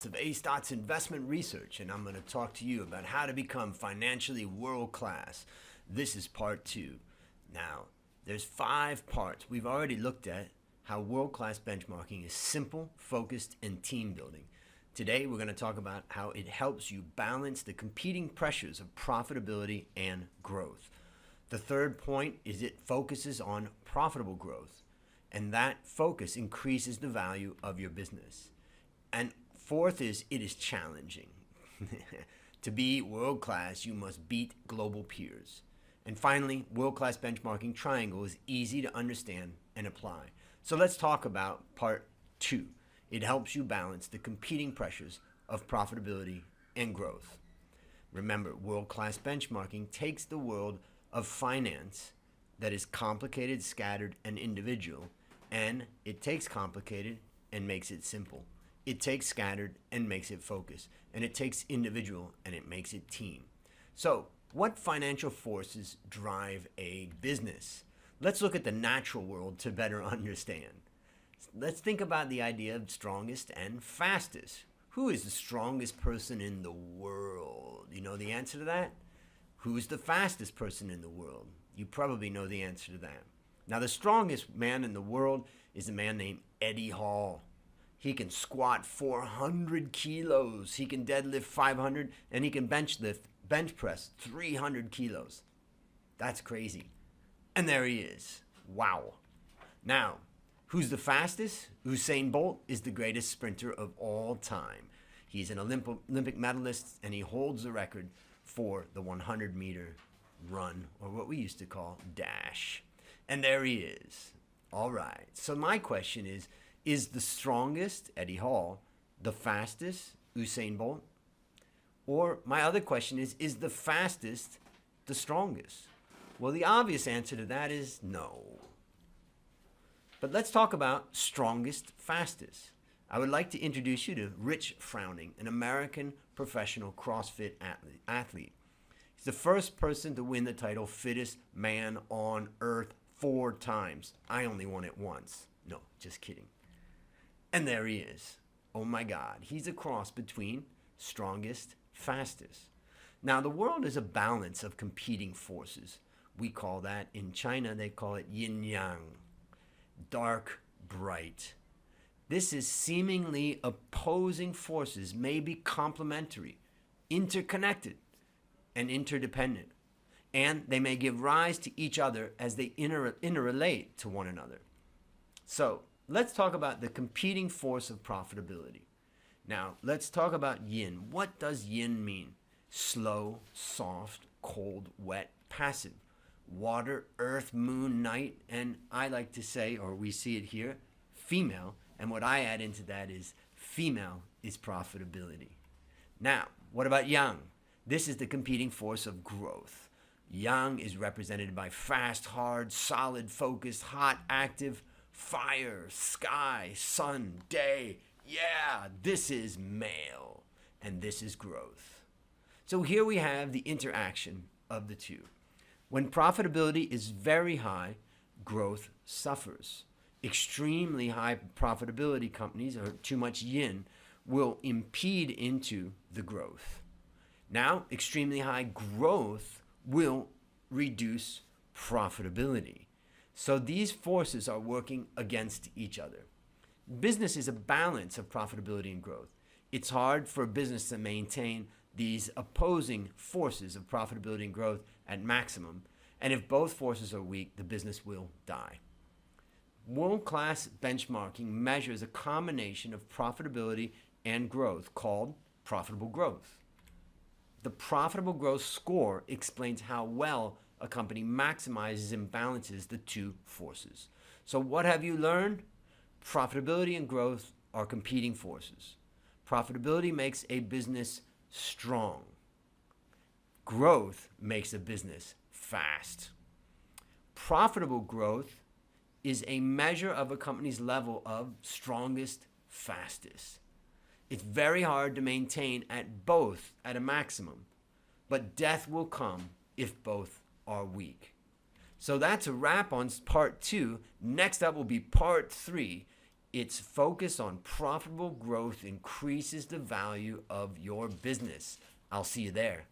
Of A-Stot's investment research, and I'm going to talk to you about how to become financially world class. This is part 2. Now, there's 5 parts. We've already looked at how world-class benchmarking is simple, focused, and team building. Today, we're going to talk about how it helps you balance the competing pressures of profitability and growth. The third point is it focuses on profitable growth, and that focus increases the value of your business. And fourth is it is challenging. To be world-class, you must beat global peers. And finally, world-class benchmarking triangle is easy to understand and apply. So let's talk about part 2. It helps you balance the competing pressures of profitability and growth. Remember, world-class benchmarking takes the world of finance that is complicated, scattered, and individual, and it takes complicated and makes it simple. It takes scattered and makes it focused. And it takes individual and it makes it team. So, what financial forces drive a business? Let's look at the natural world to better understand. Let's think about the idea of strongest and fastest. Who is the strongest person in the world? You know the answer to that? Who's the fastest person in the world? You probably know the answer to that. Now, the strongest man in the world is a man named Eddie Hall. He can squat 400 kilos, he can deadlift 500, and he can bench press 300 kilos. That's crazy. And there he is. Wow. Now, who's the fastest? Usain Bolt is the greatest sprinter of all time. He's an Olympic medalist, and he holds the record for the 100-meter run, or what we used to call dash. And there he is. All right. So my question is the strongest, Eddie Hall, the fastest, Usain Bolt? Or my other question is the fastest the strongest? Well, the obvious answer to that is no. But let's talk about strongest, fastest. I would like to introduce you to Rich Froning, an American professional CrossFit athlete. He's the first person to win the title fittest man on earth 4 times. I only won it once. No, just kidding. And there he is. Oh my God. He's a cross between strongest, fastest. Now, the world is a balance of competing forces. We call that, in China, they call it Yin Yang. Dark, bright. This is seemingly opposing forces, may be complementary, interconnected, and interdependent. And they may give rise to each other as they interrelate to one another. So, let's talk about the competing force of profitability. Now, let's talk about yin. What does yin mean? Slow, soft, cold, wet, passive. Water, earth, moon, night, and I like to say, or we see it here, female. And what I add into that is female is profitability. Now, what about yang? This is the competing force of growth. Yang is represented by fast, hard, solid, focused, hot, active, fire, sky, sun, day. Yeah, this is male, and this is growth. So here we have the interaction of the two. When profitability is very high, growth suffers. Extremely high profitability companies, or too much yin, will impede into the growth. Now, extremely high growth will reduce profitability. So these forces are working against each other. Business is a balance of profitability and growth. It's hard for a business to maintain these opposing forces of profitability and growth at maximum. And if both forces are weak, the business will die. World-class benchmarking measures a combination of profitability and growth called profitable growth. The profitable growth score explains how well a company maximizes and balances the two forces. So what have you learned? Profitability and growth are competing forces. Profitability makes a business strong. Growth makes a business fast. Profitable growth is a measure of a company's level of strongest, fastest. It's very hard to maintain at both at a maximum, but death will come if both are weak. So that's a wrap on part 2. Next up will be part 3. Its focus on profitable growth increases the value of your business. I'll see you there.